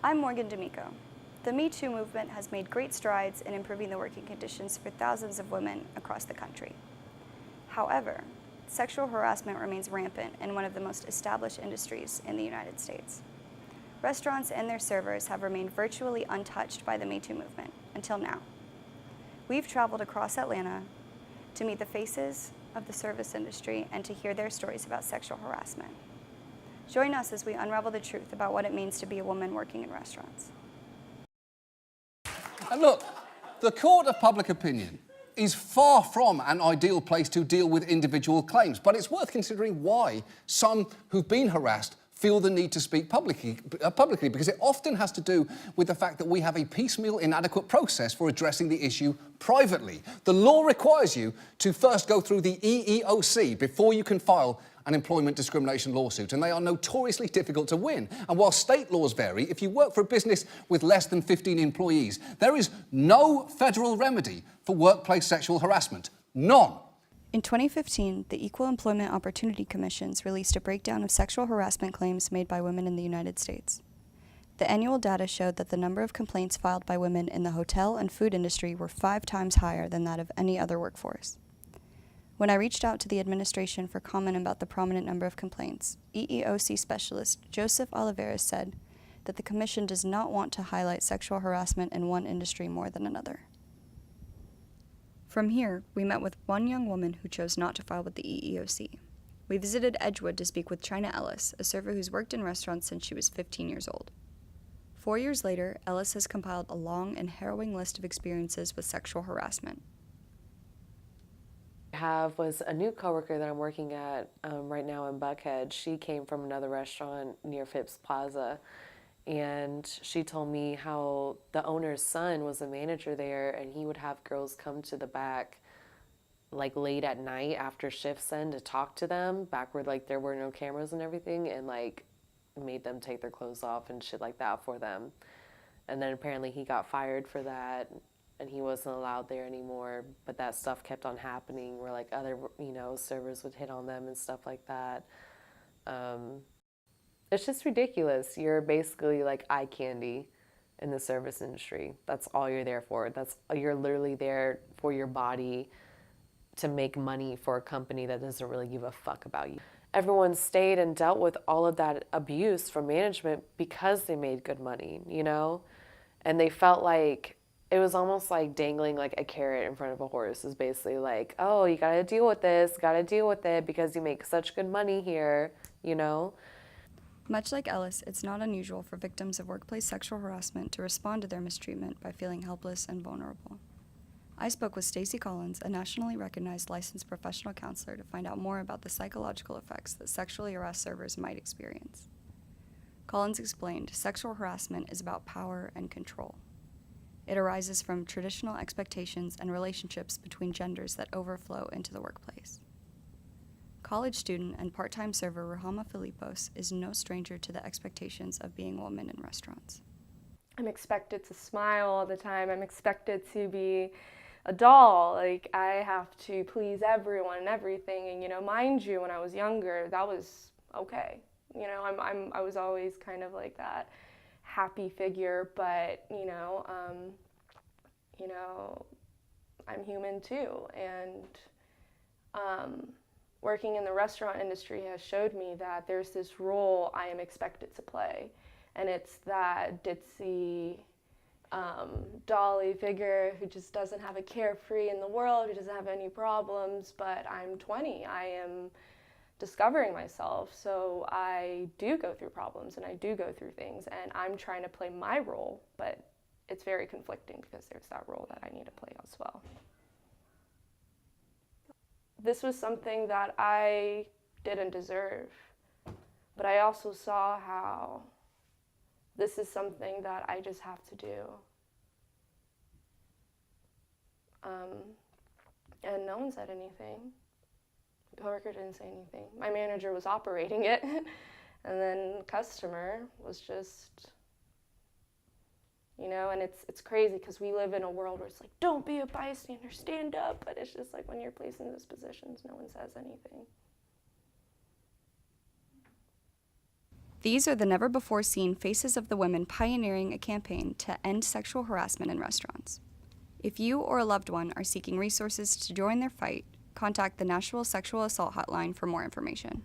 I'm Morgan D'Amico. The Me Too movement has made great strides in improving the working conditions for thousands of women across the country. However, sexual harassment remains rampant in one of the most established industries in the United States. Restaurants and their servers have remained virtually untouched by the Me Too movement until now. We've traveled across Atlanta to meet the faces of the service industry and to hear their stories about sexual harassment. Join us as we unravel the truth about what it means to be a woman working in restaurants. And look, the court of public opinion is far from an ideal place to deal with individual claims, but it's worth considering why some who've been harassed feel the need to speak publicly, because it often has to do with the fact that we have a piecemeal, inadequate process for addressing the issue privately. The law requires you to first go through the EEOC before you can file an employment discrimination lawsuit, and they are notoriously difficult to win. And while state laws vary, if you work for a business with less than 15 employees, there is no federal remedy for workplace sexual harassment. None. In 2015, the Equal Employment Opportunity Commissions released a breakdown of sexual harassment claims made by women in the United States. The annual data showed that the number of complaints filed by women in the hotel and food industry were 5 times higher than that of any other workforce. When I reached out to the administration for comment about the prominent number of complaints, EEOC specialist Joseph Oliveras said that the commission does not want to highlight sexual harassment in one industry more than another. From here, we met with one young woman who chose not to file with the EEOC. We visited Edgewood to speak with China Ellis, a server who's worked in restaurants since she was 15 years old. 4 years later, Ellis has compiled a long and harrowing list of experiences with sexual harassment. Was a new coworker that I'm working at right now in Buckhead. She came from another restaurant near Phipps Plaza, and she told me how the owner's son was a manager there, and he would have girls come to the back like late at night after shifts end to talk to them, back where like there were no cameras and everything, and like made them take their clothes off and shit like that for them. And then apparently he got fired for that, and he wasn't allowed there anymore, but that stuff kept on happening where like other, servers would hit on them and stuff like that. It's just ridiculous. You're basically like eye candy in the service industry. That's all you're there for. You're literally there for your body to make money for a company that doesn't really give a fuck about you. Everyone stayed and dealt with all of that abuse from management because they made good money, And they felt like it was almost like dangling like a carrot in front of a horse. Is basically like, oh, you gotta deal with this, gotta deal with it because you make such good money here, Much like Ellis, it's not unusual for victims of workplace sexual harassment to respond to their mistreatment by feeling helpless and vulnerable. I spoke with Stacey Collins, a nationally recognized licensed professional counselor, to find out more about the psychological effects that sexually harassed servers might experience. Collins explained, sexual harassment is about power and control. It arises from traditional expectations and relationships between genders that overflow into the workplace. College student and part-time server Rahama Filipos is no stranger to the expectations of being a woman in restaurants. I'm expected to smile all the time. I'm expected to be a doll. Like, I have to please everyone and everything. And, mind you, when I was younger, that was okay. I was always kind of like that happy figure, but, I'm human too. And, working in the restaurant industry has showed me that there's this role I am expected to play, and it's that ditzy, dolly figure who just doesn't have a carefree in the world, who doesn't have any problems. But I'm 20, I am discovering myself, so I do go through problems and I do go through things, and I'm trying to play my role, but it's very conflicting because there's that role that I need to play as well. This was something that I didn't deserve, but I also saw how this is something that I just have to do. And no one said anything. My coworker didn't say anything. My manager was operating it, and then the customer was just, and it's crazy because we live in a world where it's like, don't be a bystander, stand up, but it's just like when you're placed in those positions, no one says anything. These are the never-before-seen faces of the women pioneering a campaign to end sexual harassment in restaurants. If you or a loved one are seeking resources to join their fight, contact the Nashville Sexual Assault Hotline for more information.